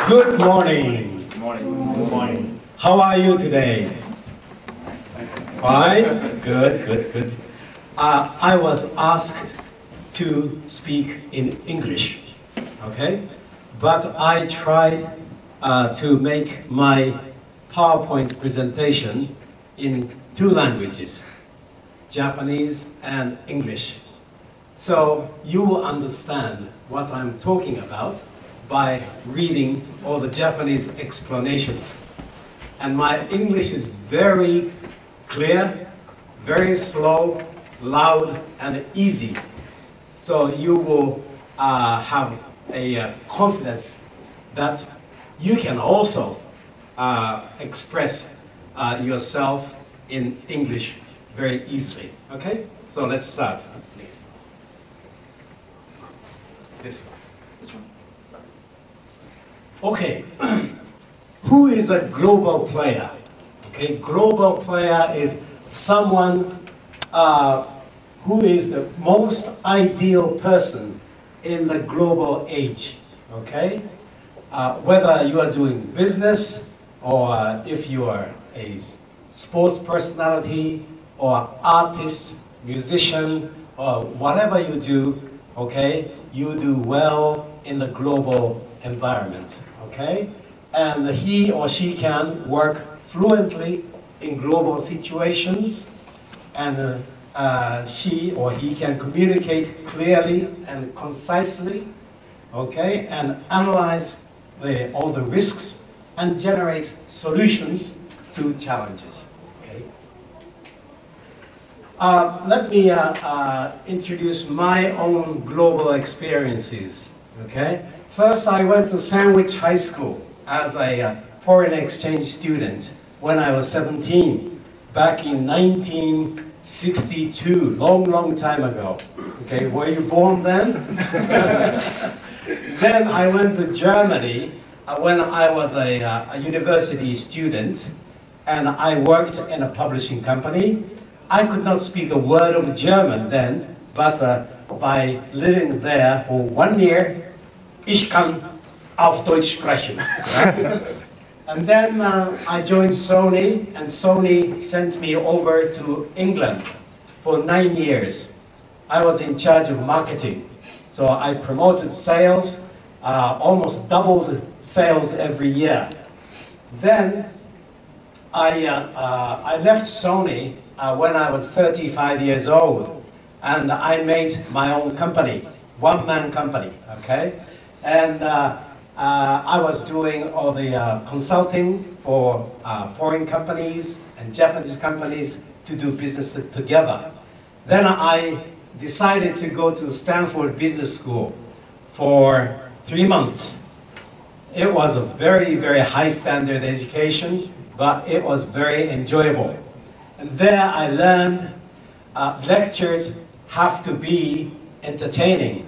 Good morning. Good morning. Good morning. How are you today? Fine? Good. I was asked to speak in English, okay? But I tried to make my PowerPoint presentation in two languages, Japanese and English. So you will understand what I'm talking about by reading all the Japanese explanations. And my English is very clear, very slow, loud, and easy. So you will have a confidence that you can also express yourself in English very easily. Okay? So let's start. This one. Okay. Who is a global player? Okay, global player is someone who is the most ideal person in the global age. Okay, whether you are doing business or if you are a sports personality or artist, musician, or whatever you do, okay, you do well in the global environment. Okay, and he or she can work fluently in global situations, and she or he can communicate clearly and concisely, okay, and analyze all the risks and generate solutions to challenges. Okay. Let me introduce my own global experiences. Okay. First, I went to Sandwich High School as a foreign exchange student when I was 17, back in 1962, long time ago. Okay, were you born then? Then I went to Germany when I was a university student, and I worked in a publishing company. I could not speak a word of German then, but by living there for 1 year, ich kann auf Deutsch sprechen. And then I joined Sony, and Sony sent me over to England for 9 years. I was in charge of marketing. So I promoted sales, almost doubled sales every year. Then I left Sony when I was 35 years old, and I made my own company, one-man company, okay? And I was doing all the consulting for foreign companies and Japanese companies to do business together. Then I decided to go to Stanford Business School for 3 months. It was a very high standard education, but it was very enjoyable. And there I learned lectures have to be entertaining.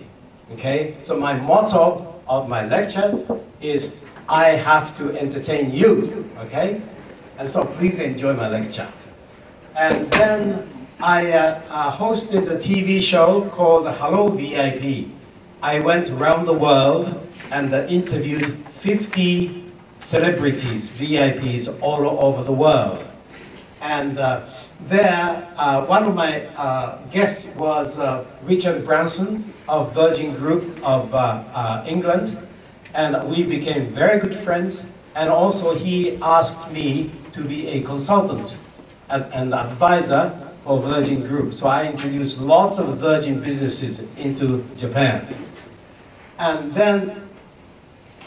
Okay, so my motto of my lecture is, I have to entertain you, okay? And so please enjoy my lecture. And then I hosted a TV show called Hello VIP. I went around the world and interviewed 50 celebrities, VIPs, all over the world. And there, one of my guests was Richard Branson of Virgin Group of England, and we became very good friends. And also he asked me to be a consultant and advisor for Virgin Group. So I introduced lots of Virgin businesses into Japan. And then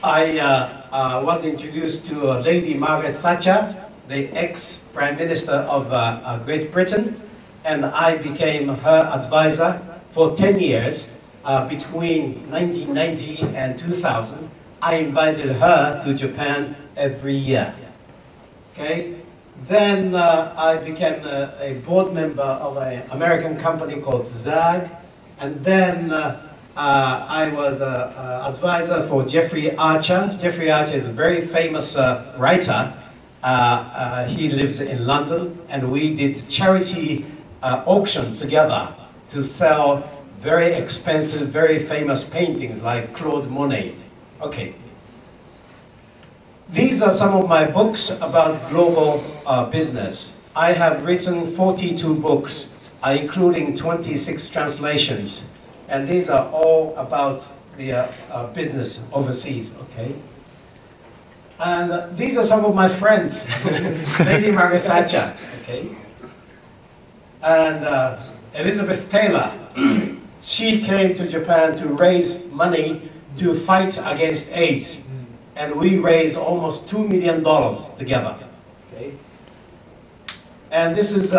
I was introduced to Lady Margaret Thatcher, the ex-Prime Minister of Great Britain, and I became her advisor for 10 years. Between 1990 and 2000, I invited her to Japan every year. Okay? Then I became a board member of an American company called ZAG, and then I was an advisor for Jeffrey Archer. Jeffrey Archer is a very famous writer. He lives in London, and we did charity auction together to sell very expensive, very famous paintings like Claude Monet. Okay. These are some of my books about global business. I have written 42 books, including 26 translations. And these are all about the business overseas, okay? And these are some of my friends. Lady Margaret Thatcher, okay? And Elizabeth Taylor. She came to Japan to raise money to fight against AIDS. And we raised almost $2 million together. Okay? And this is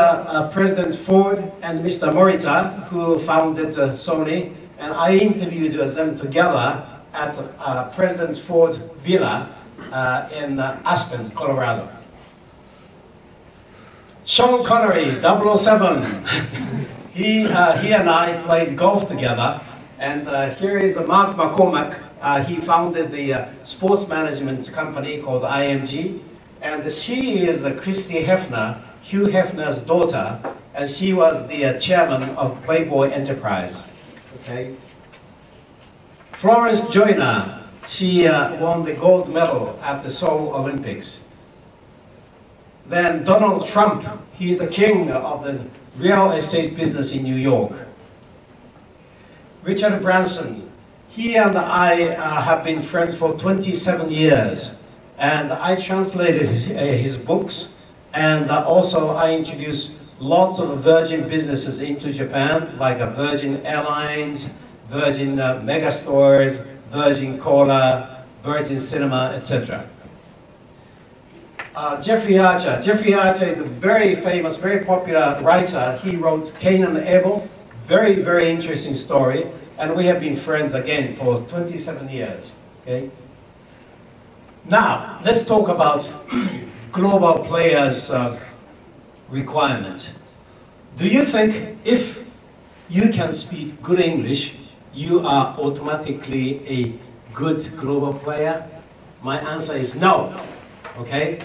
President Ford and Mr. Morita, who founded Sony. And I interviewed them together at President Ford Villa in Aspen, Colorado. Sean Connery, 007. he and I played golf together. And here is Mark McCormack. He founded the sports management company called IMG. And she is Christy Hefner, Hugh Hefner's daughter. And she was the chairman of Playboy Enterprise. Okay. Florence Joyner, she won the gold medal at the Seoul Olympics. Then Donald Trump, he's the king of the real estate business in New York. Richard Branson, he and I have been friends for 27 years. And I translated his books, and also I introduced lots of Virgin businesses into Japan, like Virgin Airlines, Virgin Megastores, Virgin Cola, Virgin Cinema, etc. Jeffrey Archer. Jeffrey Archer is a very famous, very popular writer. He wrote Cain and Abel. Very, very interesting story. And we have been friends again for 27 years. Okay? Now, let's talk about global players' requirement. Do you think if you can speak good English, you are automatically a good global player? My answer is no. Okay?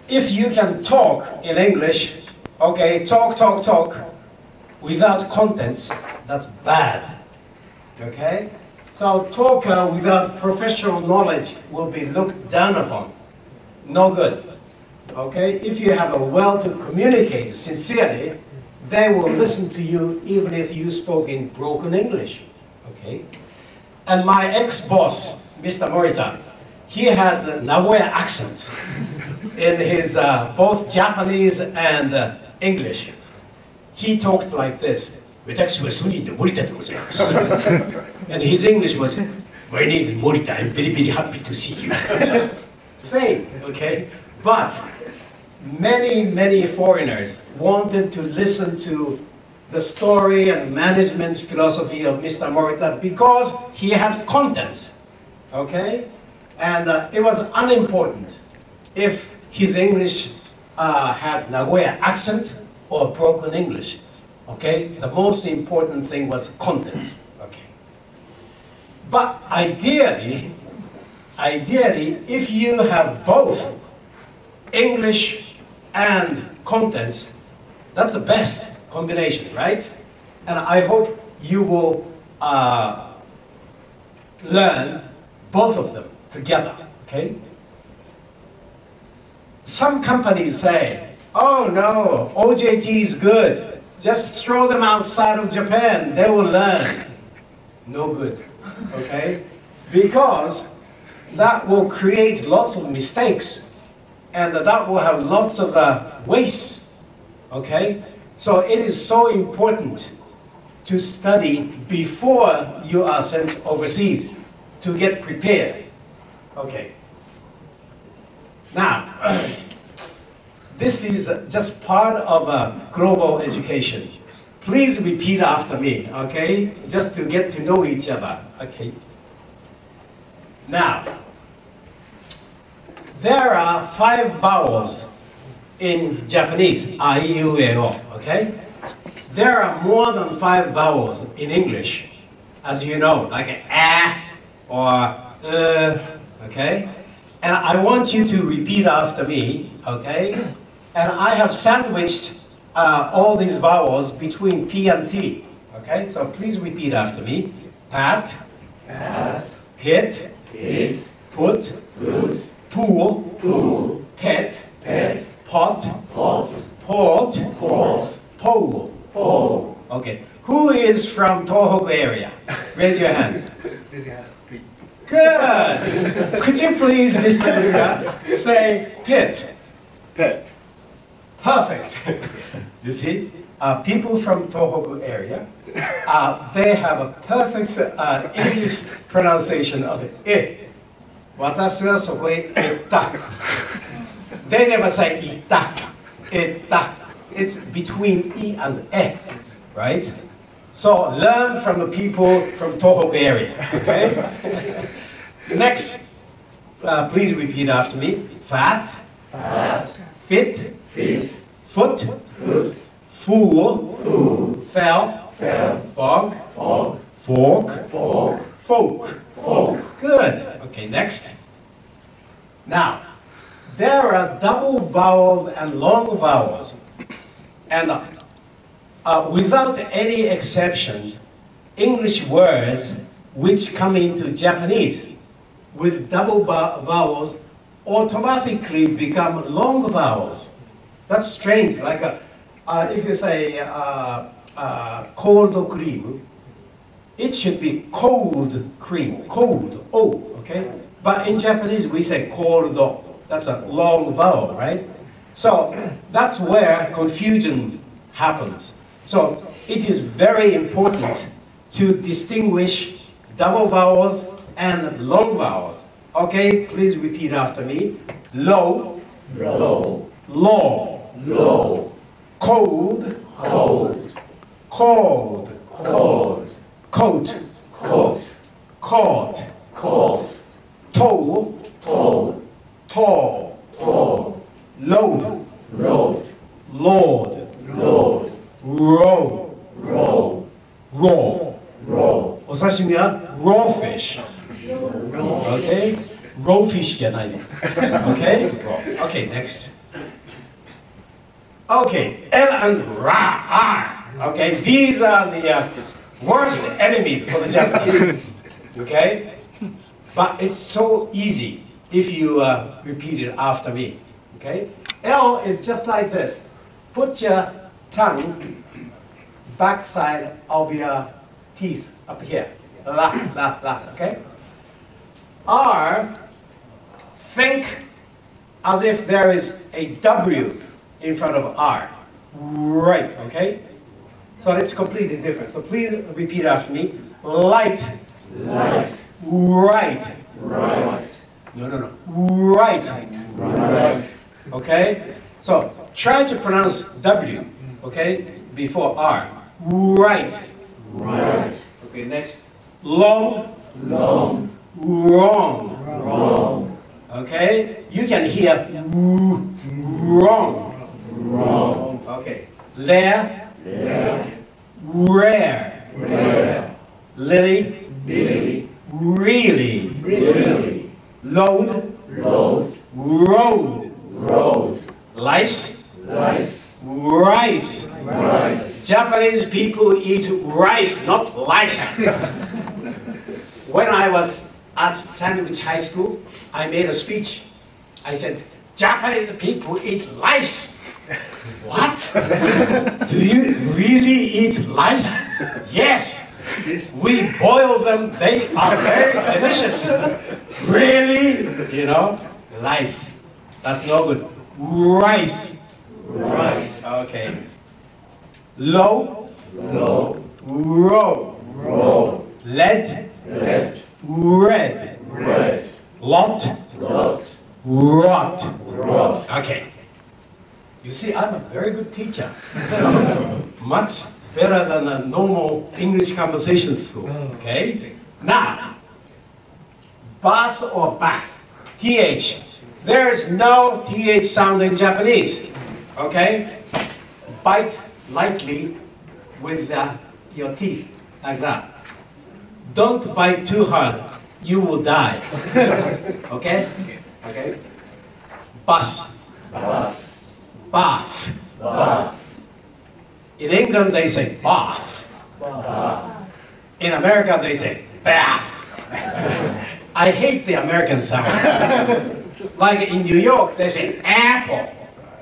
If you can talk in English, okay, talk, without contents, that's bad. Okay? So talk without professional knowledge will be looked down upon. No good. Okay? If you have a will to communicate sincerely, they will listen to you even if you spoke in broken English. Okay? And my ex-boss, Mr. Morita, he had the Nagoya accent in his both Japanese and English. He talked like this. And his English was, my name is Morita, I'm very, very happy to see you. Same, okay? But many, many foreigners wanted to listen to the story and management philosophy of Mr. Morita because he had contents, okay? And it was unimportant if his English had Nagoya accent or broken English. Okay, the most important thing was content. Okay, but ideally, if you have both English and contents, that's the best combination, right? And I hope you will learn both of them together. Okay. Some companies say, "Oh no, OJT is good. Just throw them outside of Japan, they will learn." No good, okay? Because that will create lots of mistakes, and that will have lots of wastes, okay? So it is so important to study before you are sent overseas, to get prepared, okay? Now, this is just part of global education. Please repeat after me, okay? Just to get to know each other, okay? Now, there are 5 vowels in Japanese, a, I, u, e, o, okay? There are more than 5 vowels in English, as you know, like a or okay? And I want you to repeat after me, okay? And I have sandwiched all these vowels between P and T. Okay, so please repeat after me. Pat, Pat, pit, pit, put, put, pool, pool, pet, pet, pot, pot, port, port, pole. pole. Okay. Who is from Tohoku area? Raise your hand. Raise your hand, please. Good. Could you please, Mr. Luga, say pit? Pet. Perfect. You see, people from Tohoku area, they have a perfect English pronunciation of it. 私はそこへ行った。They never say 行った。行った。It's between E and E, right? So learn from the people from Tohoku area, okay? Next, please repeat after me. Fat, Fat, fit, fit, foot, foot, fool, fool, fell, fell, fog, fog, fork, fork, folk. folk. Good. Okay, next. Now, there are double vowels and long vowels. And without any exception, English words which come into Japanese with double vowels automatically become long vowels. That's strange. Like if you say cold cream, it should be cold cream, cold, O, okay? But in Japanese we say cold, that's a long vowel, right? So that's where confusion happens. So it is very important to distinguish double vowels and long vowels. Okay, please repeat after me. Low, Low, law, low, cold, cold, cold, cold, coat, coat, caught, coat, toe, toe, tall, toe, load, load, lord, load, row, row, raw. row. お刺身は raw fish. Okay? Raw fish じゃないね。Okay? Okay, next. Okay, L and R. Okay, these are the worst enemies for the Japanese. Okay? But it's so easy if you repeat it after me. Okay? L is just like this. Put your tongue backside of your teeth up here. La, la, la. Okay? R, think as if there is a W in front of R. Right, okay? So it's completely different. So please repeat after me. Light. Light, Right. right, No. Right. right, Okay? So try to pronounce W, okay, before R. Right. right, Okay, next. Long, long, wrong. wrong, Okay? You can hear wrong. wrong, Okay. There, there, rare. rare, Lily, Billy, really. really, Load, load, road. road, Lice, lice, rice. rice. Japanese people eat rice, not lice. When I was at Sandwich High School, I made a speech. I said, Japanese people eat lice. What? Do you really eat lice? Yes. We boil them. They are very delicious. Really? You know, lice. That's no good. Rice. Rice, Okay. Low, low, row. row, Lead, red, red. red, Lot, lot, rot. rot. Okay. You see, I'm a very good teacher. Much better than a normal English conversation school. Okay? Now, bath or bath. TH. There is no TH sound in Japanese. Okay? Bite lightly with your teeth, like that. Don't bite too hard. You will die. Okay? Okay? Bus. Bus, Bath. bath, In England they say bath. bath. In America they say bath. I hate the American sound. Like in New York, they say apple.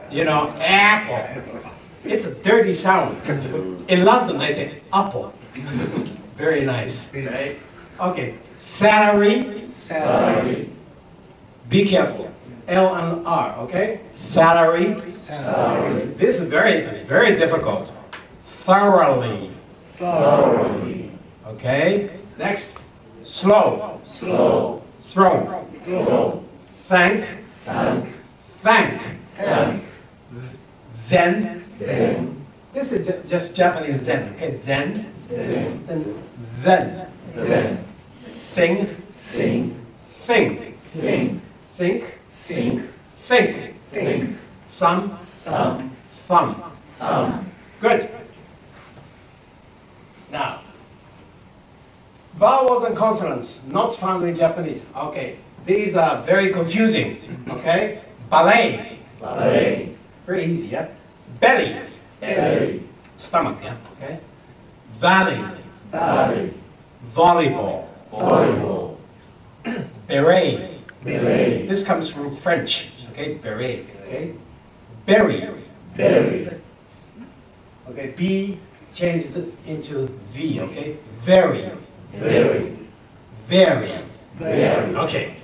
You know, apple. It's a dirty sound. In London, they say apple. Very nice. Right? Okay. Salary. Salary. Be careful. L and R, okay? Salary. Salary. This is very difficult. Thoroughly. Thoroughly. Okay? Next. Slow. Slow. Throw. Throw. Thank. Thank. Thank. Thank. Zen. Zen. This is just Japanese Zen, okay? Zen. Zen. And then. Then. Sing. Sing. Think. Think. Think. Think. Think. Think. Some. Thumb. Thumb. Thumb. Good. Now, vowels and consonants not found in Japanese. Okay, these are very confusing. Okay, ballet. Ballet. Very easy, yeah. Belly. Belly. Stomach, yeah. Okay. Valley. Valley. Volleyball. Volleyball. Beret. Beret. This comes from French. Okay, beret. Okay. Berry. Berry. Okay, B changed into V. Okay. Very. Very. Very. Very. Okay.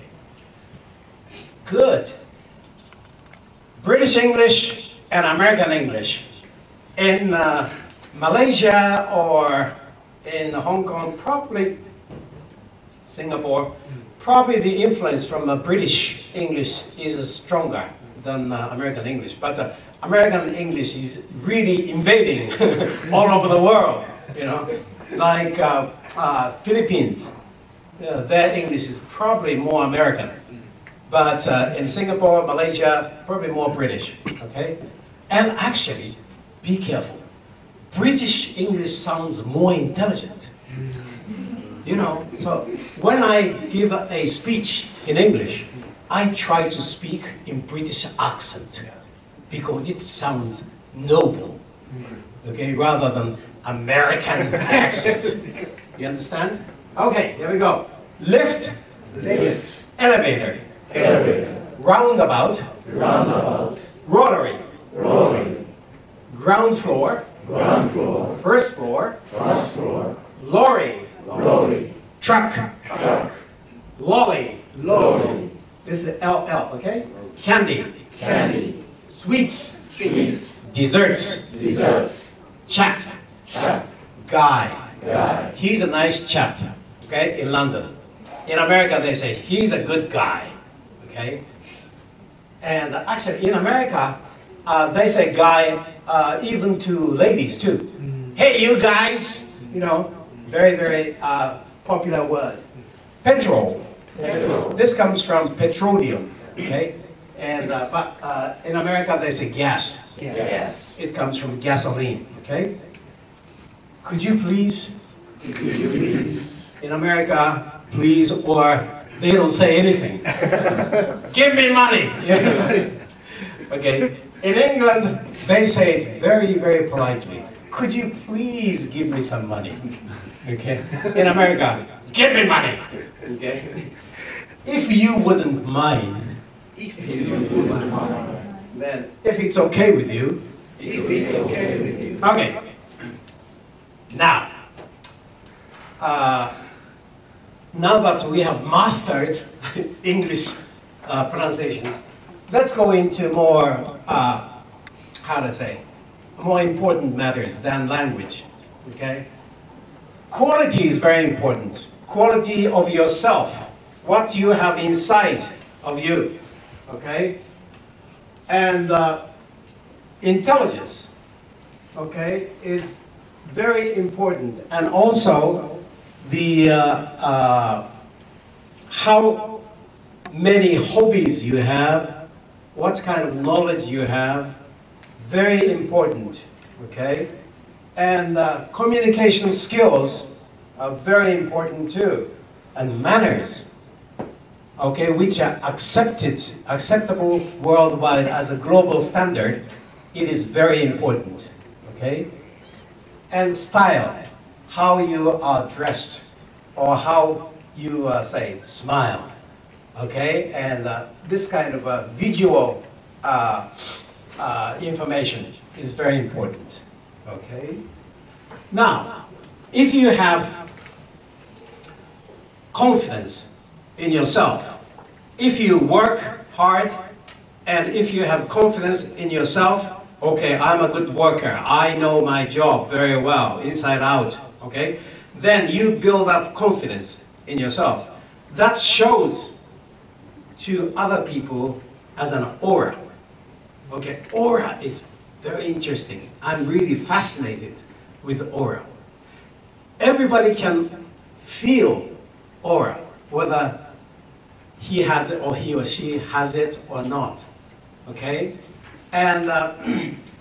Good. British English and American English. In Malaysia or in Hong Kong, probably Singapore, probably the influence from British English is stronger than American English. But American English is really invading all over the world, you know, like Philippines. Their English is probably more American. But in Singapore, Malaysia, probably more British, okay? And actually, be careful. British English sounds more intelligent. You know, so when I give a speech in English, I try to speak in British accent because it sounds noble, okay, rather than American accent. You understand? Okay, here we go. Lift, Lift. elevator, Elevator. roundabout, Roundabout. rotary, Rolling. ground floor, Ground floor. first floor, First floor. lorry, Lorry. truck, Truck. lolly. Lorry. This is LL, okay? Candy, Candy. sweets, Sweets. desserts, Desserts. chap, Chap. guy. Guy. He's a nice chap, okay, in London. In America, they say, he's a good guy, okay? And actually, in America, they say guy even to ladies, too. Hey, you guys, you know, very popular word. Petrol. Petrol. This comes from petroleum, okay? And, but in America, they say gas. Yes. It comes from gasoline, okay? Could you please? Could you please? In America, please, or they don't say anything. Give me money. Okay. In England, they say it very politely. Could you please give me some money? Okay. In America, give me money. Okay. If you wouldn't mind, then if it's okay with you, If it's okay with you. okay. Now, now that we have mastered English pronunciations, let's go into more, how to say, more important matters than language, okay? Quality is very important. Quality of yourself, what you have inside of you, okay? And intelligence, okay, is very important. And also the how many hobbies you have, what kind of knowledge you have, very important, okay? And communication skills are very important too. And manners, okay, which are acceptable worldwide as a global standard, it is very important, okay? And style, how you are dressed, or how you say, smile, Okay, and this kind of visual information is very important. Okay. Now, if you have confidence in yourself, if you work hard, and if you have confidence in yourself, okay, I'm a good worker, I know my job very well, inside out, okay, then you build up confidence in yourself. That shows to other people as an aura. Okay, aura is very interesting. I'm really fascinated with aura. Everybody can feel aura, whether he has it or he or she has it or not. Okay? And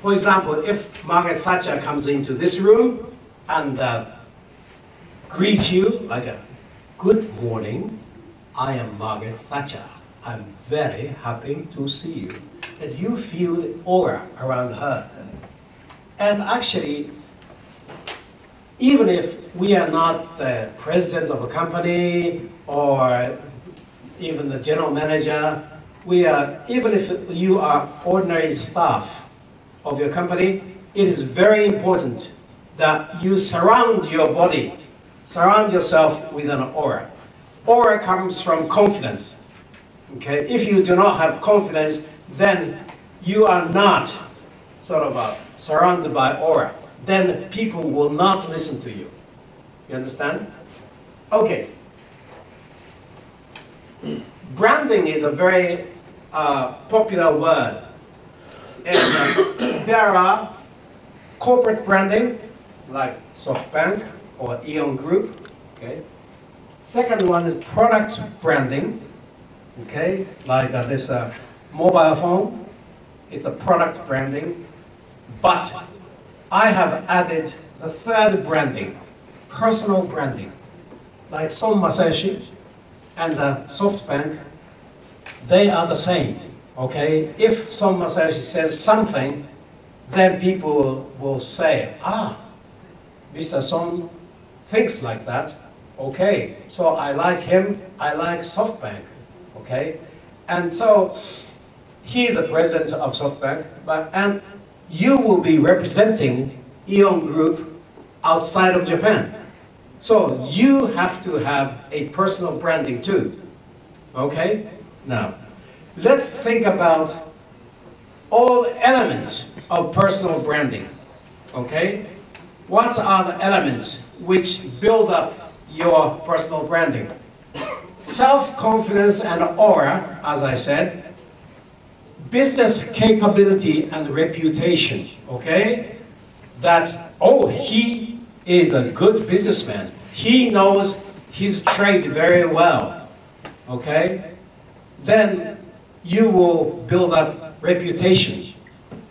for example, if Margaret Thatcher comes into this room and greets you like a good morning, I am Margaret Thatcher. I'm very happy to see you. And you feel the aura around her. And actually, even if we are not the president of a company or even the general manager, even if you are ordinary staff of your company, it is very important that you surround your body, surround yourself with an aura. Aura comes from confidence. Okay? If you do not have confidence, then you are not sort of surrounded by aura. Then people will not listen to you. You understand? Okay. Branding is a very popular word. And there are corporate branding, like SoftBank or Aeon Group. Okay. Second one is product branding. Okay, like this mobile phone. It's a product branding. But I have added the third branding, personal branding. Like Son Masayoshi and SoftBank, they are the same. Okay, if Son Masayoshi says something, then people will say, ah, Mr. Son thinks like that. Okay, so I like him, I like SoftBank. Okay, and so he is the president of SoftBank, and you will be representing Aeon Group outside of Japan. So you have to have a personal branding too. Okay? Now, let's think about all elements of personal branding. Okay? What are the elements which build up your personal branding? Self-confidence and aura, as I said. Business capability and reputation, okay? That's, oh, he is a good businessman. He knows his trade very well, okay? Then you will build up reputation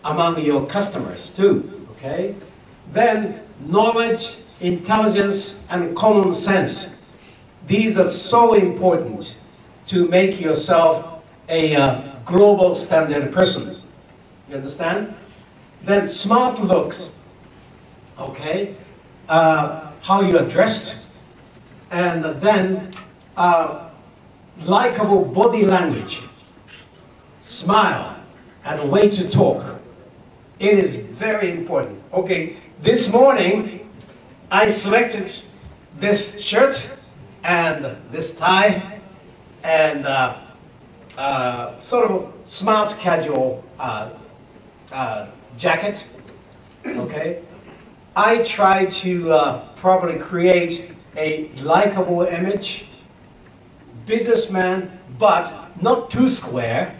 among your customers too, okay? Then knowledge, intelligence, and common sense. These are so important to make yourself a global standard person. You understand? Then smart looks, okay? How you are dressed, and then likable body language, smile, and way to talk. It is very important. Okay, this morning I selected this shirt and this tie and sort of smart casual jacket. Okay, I try to probably create a likable image, businessman, but not too square,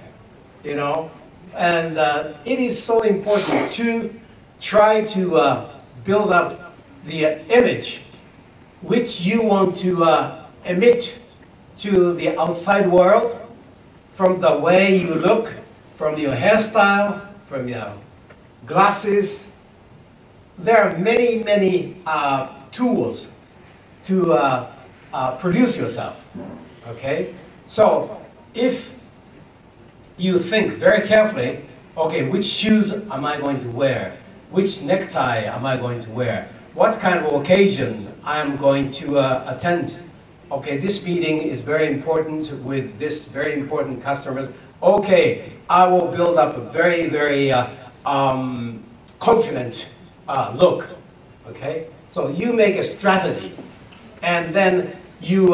you know. And it is so important to try to build up the image which you want to emit to the outside world, from the way you look, from your hairstyle, from your glasses. There are many, many tools to produce yourself, okay? So if you think very carefully, okay, which shoes am I going to wear? Which necktie am I going to wear? What kind of occasion I am going to attend okay, this meeting is very important with this very important customers. Okay, I will build up a very, very confident look. Okay, so you make a strategy, and then you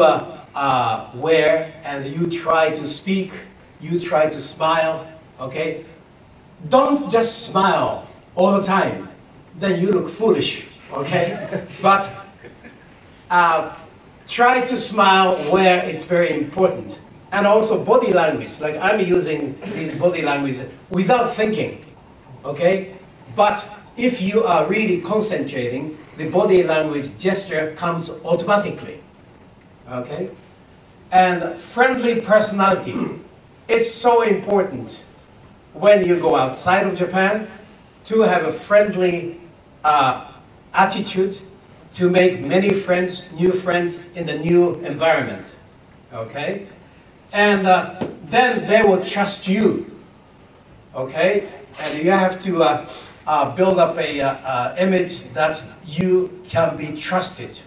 wear and you try to speak, you try to smile. Okay, don't just smile all the time, then you look foolish. Okay, but try to smile where it's very important. And also body language, like I'm using these body language without thinking, okay? But if you are really concentrating, the body language gesture comes automatically, okay? And friendly personality, it's so important when you go outside of Japan to have a friendly attitude, to make many friends, new friends in the new environment, okay? And then they will trust you, okay? And you have to build up a image that you can be trusted,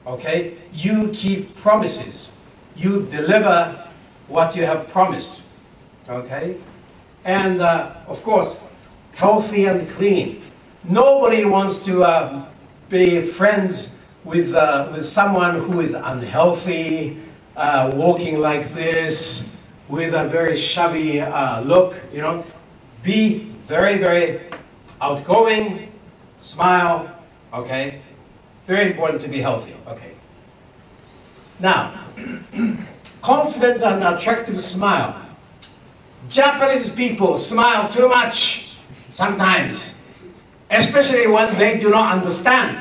okay? You keep promises. You deliver what you have promised, okay? And of course, healthy and clean. Nobody wants to be friends with someone who is unhealthy, walking like this, with a very shabby look, you know. Be very, very outgoing, smile, okay? Very important to be healthy, okay? Now, confident and attractive smile. Japanese people smile too much sometimes, especially when they do not understand.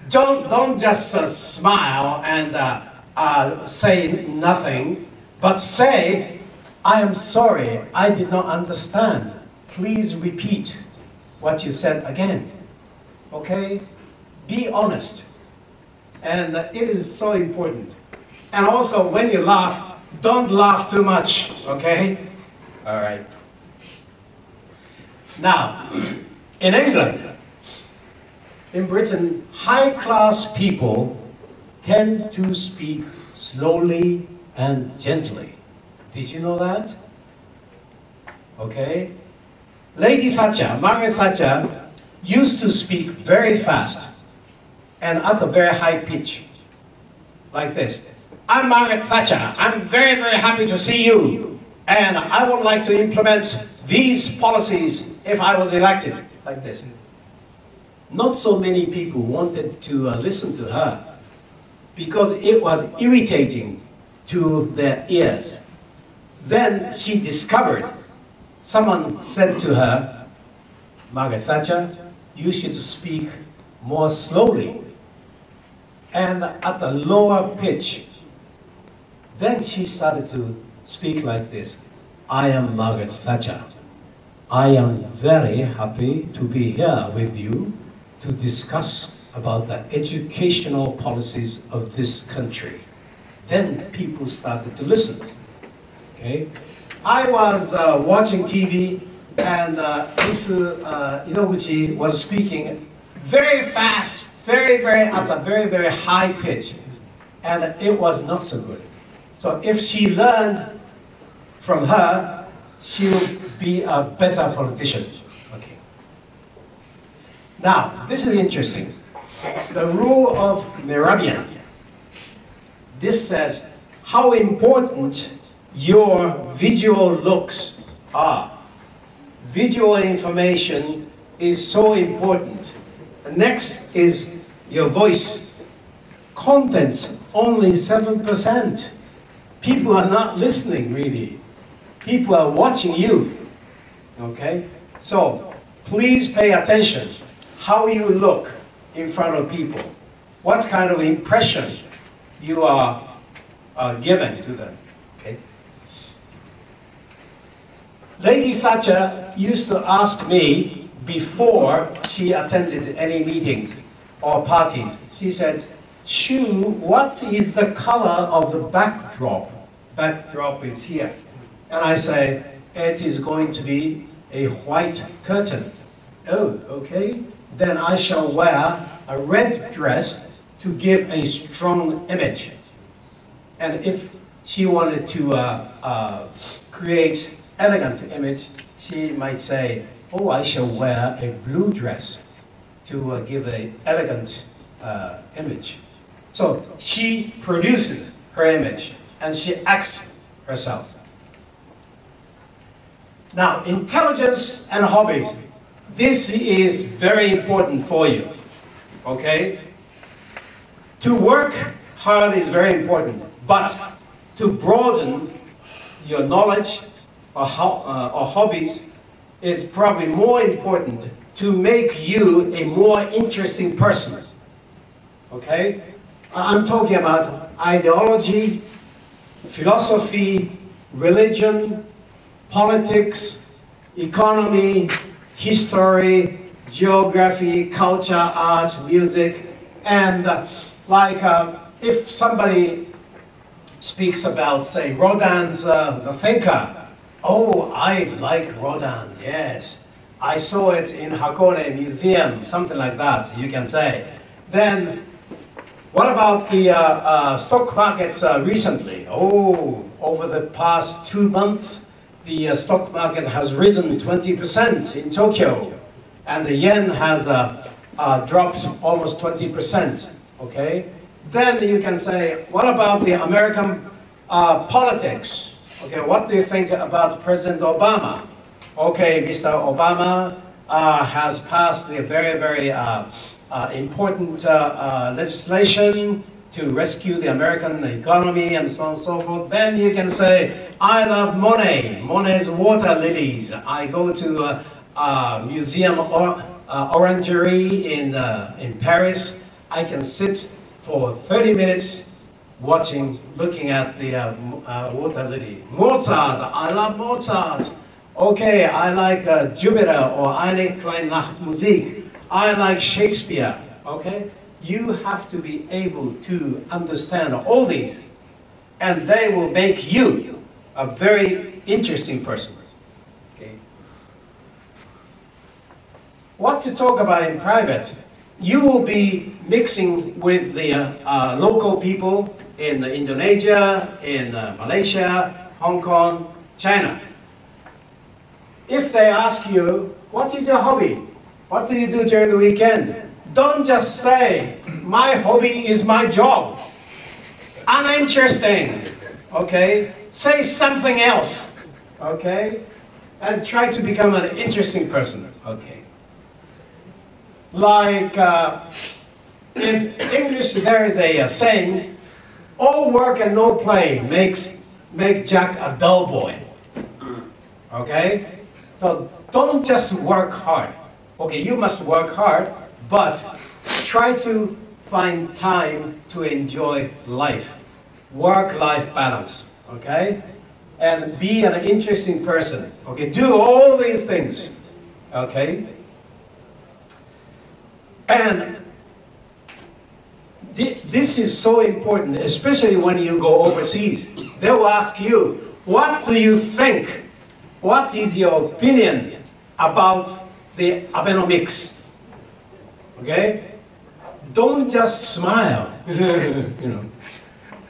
Don't just smile and say nothing, but say, I am sorry, I did not understand. Please repeat what you said again. Okay? Be honest. And it is so important. And also, when you laugh, don't laugh too much. Okay? All right. Now, in England, in Britain, high-class people tend to speak slowly and gently. Did you know that? Okay. Lady Thatcher, Margaret Thatcher, used to speak very fast and at a very high pitch, like this. I'm Margaret Thatcher. I'm very, very happy to see you. And I would like to implement these policies if I was elected, like this. Not so many people wanted to listen to her because it was irritating to their ears. Then she discovered, someone said to her, Margaret Thatcher, you should speak more slowly and at a lower pitch. Then she started to speak like this. I am Margaret Thatcher. I am very happy to be here with you to discuss about the educational policies of this country. Then people started to listen. Okay? I was watching TV and Misu Inoguchi was speaking very fast, at a very, very high pitch. And it was not so good. So if she learned from her, she will be a better politician. Okay. Now, this is interesting. The rule of Mehrabian. This says how important your visual looks are. Visual information is so important. The next is your voice. Contents, only 7%. People are not listening, really. People are watching you. Okay? So, please pay attention how you look in front of people. What kind of impression you are given to them. Okay? Lady Thatcher used to ask me before she attended any meetings or parties. She said, Shu, what is the color of the backdrop? Backdrop is here. And I say, it is going to be a white curtain. Oh, okay. Then I shall wear a red dress to give a strong image. And if she wanted to create elegant image, she might say, oh, I shall wear a blue dress to give an elegant image. So she produces her image and she acts herself. Now, intelligence and hobbies. This is very important for you, okay? To work hard is very important, but to broaden your knowledge or hobbies is probably more important to make you a more interesting person, okay? I'm talking about ideology, philosophy, religion, politics, economy, history, geography, culture, art, music, and if somebody speaks about, say, Rodin's The Thinker, oh, I like Rodin, yes. I saw it in Hakone Museum, something like that, you can say. Then, what about the stock markets recently? Oh, over the past 2 months, the stock market has risen 20% in Tokyo, and the yen has dropped almost 20%, okay? Then you can say, what about the American politics? Okay, what do you think about President Obama? Okay, Mr. Obama has passed a very, very important legislation to rescue the American economy and so on and so forth. Then you can say, I love Monet, Monet's water lilies. I go to a museum orangery in Paris. I can sit for 30 minutes looking at the water lily. Mozart, I love Mozart. Okay, I like Jupiter or eine kleine Nachtmusik. I like Shakespeare, okay? You have to be able to understand all these, and they will make you a very interesting person, okay? What to talk about in private? You will be mixing with the local people in Indonesia, in Malaysia, Hong Kong, China. If they ask you, what is your hobby? What do you do during the weekend? Don't just say, my hobby is my job. Uninteresting, okay? Say something else, okay? And try to become an interesting person, okay? Like, in English there is a saying, all work and no play make Jack a dull boy, okay? So don't just work hard. Okay, you must work hard, but try to find time to enjoy life. Work-life balance, okay? And be an interesting person, okay? Do all these things, okay? And this is so important, especially when you go overseas. They will ask you, what do you think? What is your opinion about the Abenomics? Okay? Don't just smile. You know,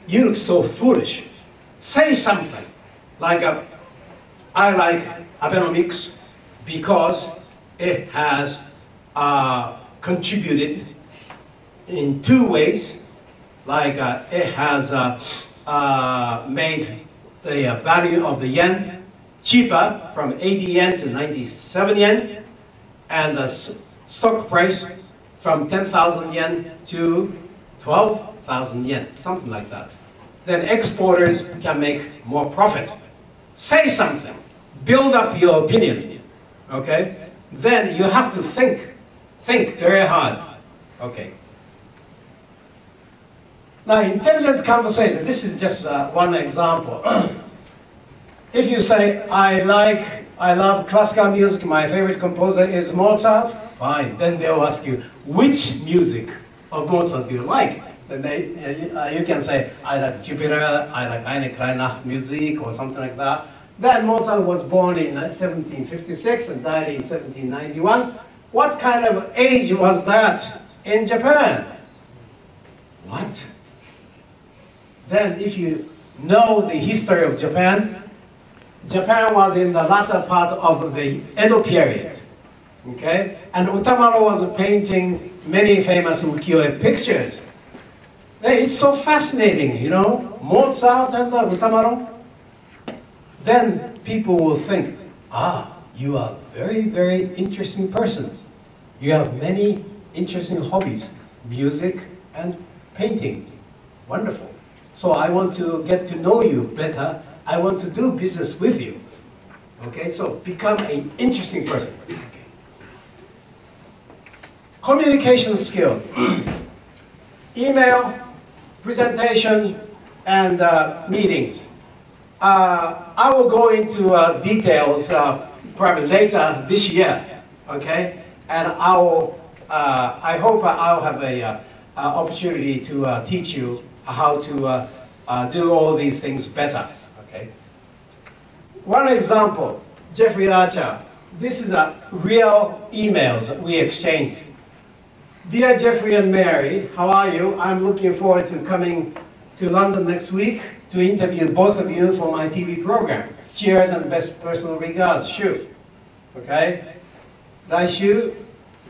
you look so foolish. Say something like, I like Abenomics because it has contributed in 2 ways. Like it has made the value of the yen cheaper from 80 yen to 97 yen, and the stock price from 10,000 yen to 12,000 yen, something like that. Then exporters can make more profit. Say something. Build up your opinion. Okay? Then you have to think. Think very hard. Okay. Now, intelligent conversation. This is just one example. If you say, I love classical music, my favorite composer is Mozart, fine. Then they'll ask you, which music of Mozart do you like? Then you can say, I like Jupiter, I like eine kleine Nachtmusik, or something like that. Then Mozart was born in 1756 and died in 1791. What kind of age was that in Japan? What? Then if you know the history of Japan, Japan was in the latter part of the Edo period. Okay? And Utamaro was painting many famous ukiyo-e pictures. It's so fascinating, you know, Mozart and Utamaro. Then people will think, you are a very, very interesting person. You have many interesting hobbies, music and painting. Wonderful. So I want to get to know you better. I want to do business with you. Okay, so become an interesting person. Okay. Communication skills. Email, presentation, and meetings. I will go into details probably later this year. Okay, and I hope I'll have a opportunity to teach you how to do all these things better. Okay. One example, Jeffrey Archer. This is a real emails that we exchanged. Dear Jeffrey and Mary, how are you? I'm looking forward to coming to London next week to interview both of you for my TV program. Cheers and best personal regards, Shu. Okay? 来週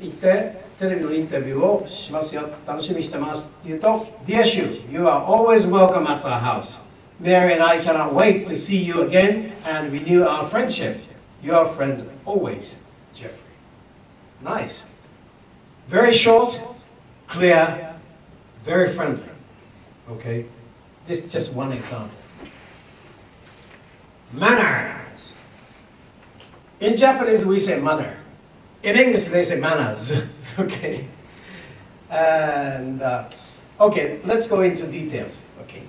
行ってテレビのインタビューをしますよ。楽しみにしてますって言うと、Dear Shu, you are always welcome at our house. Mary and I cannot wait to see you again and renew our friendship. Your friend always, Jeffrey. Nice. Very short, clear, very friendly. Okay? This is just one example. Manners. In Japanese, we say manner. In English, they say manners. Okay? And, okay, let's go into details. Okay.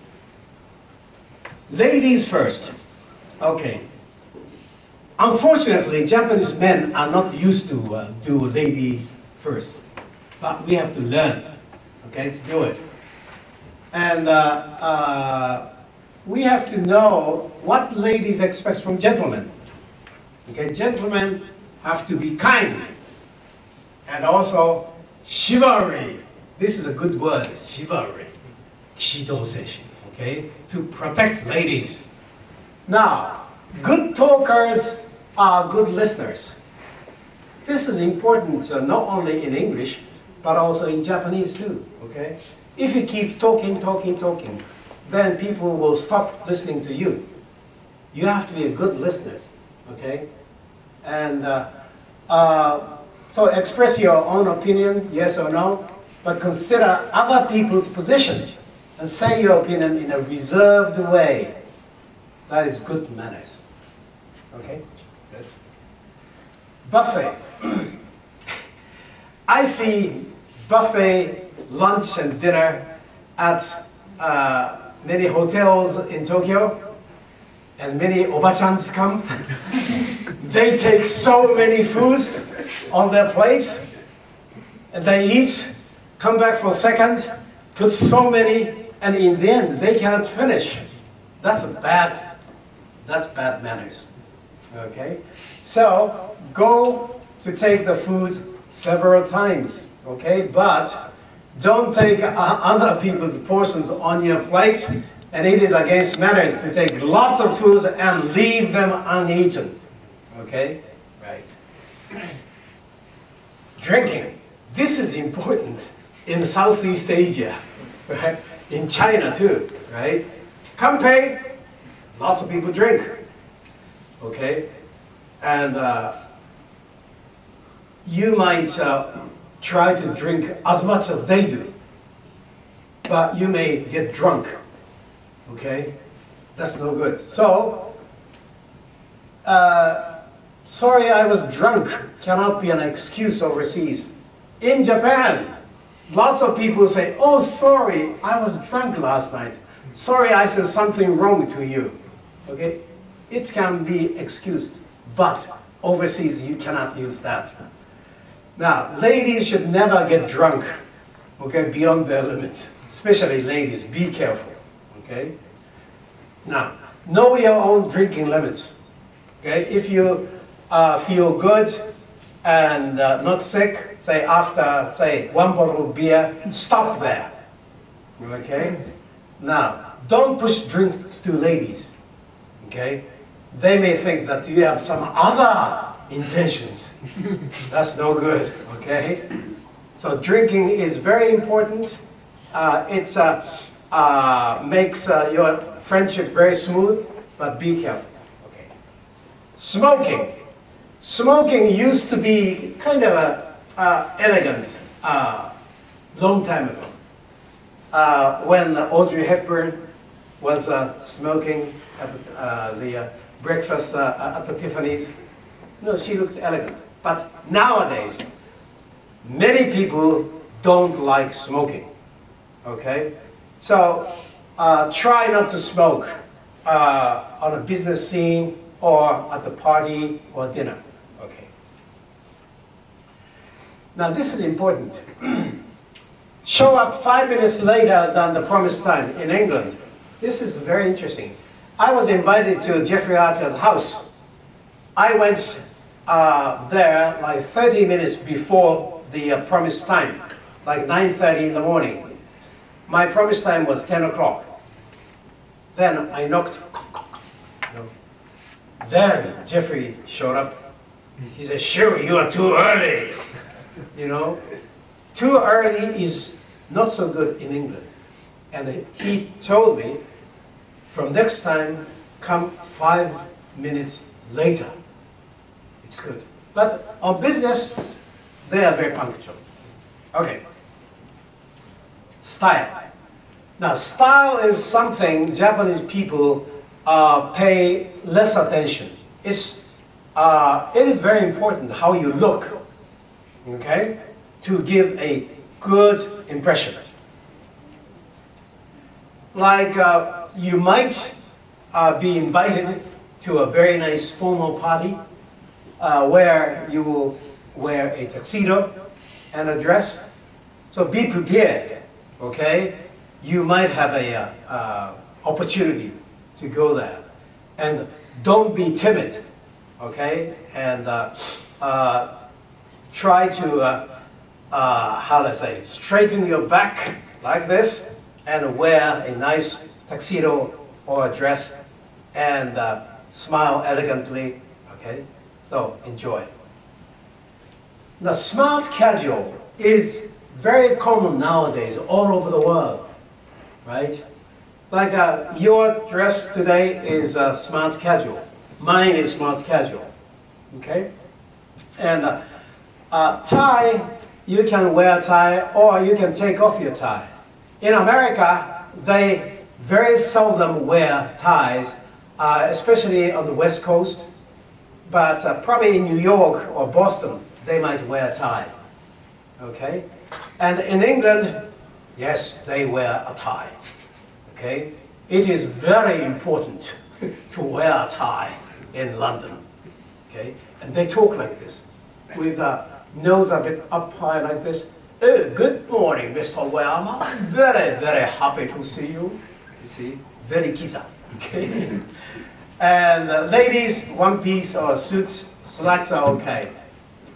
Ladies first. Okay. Unfortunately, Japanese men are not used to do ladies first. But we have to learn, okay, to do it. And we have to know what ladies expect from gentlemen. Okay, gentlemen have to be kind. And also, chivalry. This is a good word, chivalry. Kishido-seishi, okay, to protect ladies. Now, good talkers are good listeners. This is important not only in English, but also in Japanese too, okay? If you keep talking, then people will stop listening to you. You have to be a good listener, okay? And so express your own opinion, yes or no, but consider other people's positions and say your opinion in a reserved way. That is good manners, okay? Good. Buffet. I see buffet lunch and dinner at many hotels in Tokyo, and many obachans come. They take so many foods on their plates, and they eat, come back for a second, put so many, and in the end, they cannot finish. That's bad manners, okay? So, go to take the food several times, okay? But don't take other people's portions on your plate, and it is against manners to take lots of foods and leave them uneaten, okay? Right. Drinking. This is important in Southeast Asia, right? In China too, right? Kanpei, lots of people drink, okay? And you might try to drink as much as they do, but you may get drunk, okay? That's no good. So, sorry I was drunk cannot be an excuse overseas. In Japan, lots of people say, oh, sorry, I was drunk last night. Sorry, I said something wrong to you, okay? It can be excused, but overseas you cannot use that. Now, ladies should never get drunk, okay, beyond their limits. Especially ladies, be careful, okay? Now, know your own drinking limits, okay? If you feel good and not sick, say after, say, one bottle of beer, stop there. Okay? Now, don't push drinks to ladies. Okay? They may think that you have some other intentions. That's no good. Okay? So drinking is very important. It makes your friendship very smooth, but be careful. Okay. Smoking. Smoking used to be kind of elegant long time ago. When Audrey Hepburn was smoking at the breakfast at the Tiffany's, she looked elegant. But nowadays, many people don't like smoking. Okay? So try not to smoke on a business scene or at the party or dinner. Okay. Now this is important. Show up 5 minutes later than the promised time in England. This is very interesting. I was invited to Jeffrey Archer's house. I went there like 30 minutes before the promised time, like 9:30 in the morning. My promised time was 10 o'clock. Then I knocked. Then Jeffrey showed up. He said, "Sure, you are too early." You know, too early is not so good in England. And he told me, from next time, come 5 minutes later. It's good. But on business, they are very punctual. Okay. Style. Now, style is something Japanese people pay less attention. It is very important how you look, okay, to give a good impression. Like you might be invited to a very nice formal party where you will wear a tuxedo and a dress. So be prepared, okay? You might have a opportunity to go there. And don't be timid, okay? And try to, how do I say, straighten your back like this and wear a nice tuxedo or a dress and smile elegantly, okay? So enjoy. Now, smart casual is very common nowadays all over the world, right? Like your dress today is smart casual. Mine is smart casual, okay? And tie, you can wear a tie or you can take off your tie. In America, they very seldom wear ties, especially on the West Coast. But probably in New York or Boston, they might wear a tie, okay? And in England, yes, they wear a tie, okay? It is very important to wear a tie in London, okay? And they talk like this, with nose a bit up high like this. "Oh, good morning, Mr. Ueyama. Very, very happy to see you." You see, very kiza, okay? And ladies, one piece or suits, slacks are okay,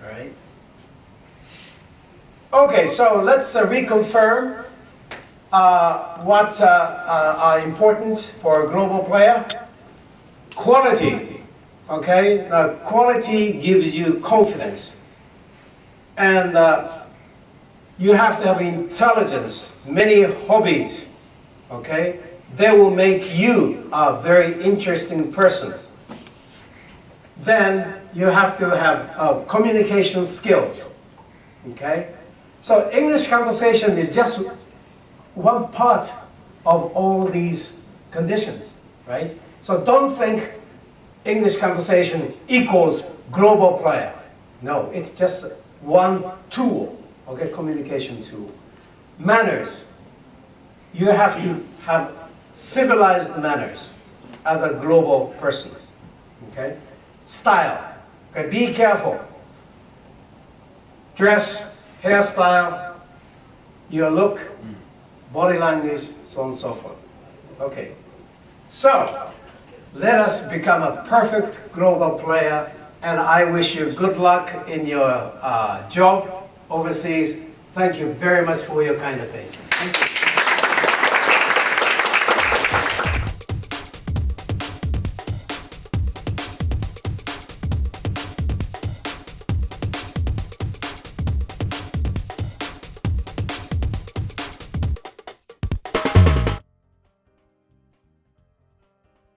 all right? Okay, so let's reconfirm what are important for a global player. Quality, okay? Now, quality gives you confidence. And you have to have intelligence, many hobbies, okay? They will make you a very interesting person. Then you have to have communication skills, okay? So English conversation is just one part of all these conditions, right? So don't think English conversation equals global player. No, it's just one tool, okay, communication tool. Manners. You have to have civilized manners as a global person, okay? Style, okay, be careful. Dress, hairstyle, your look, body language, so on and so forth. Okay, so let us become a perfect global player, and I wish you good luck in your job overseas. Thank you very much for your kind attention. Thank you.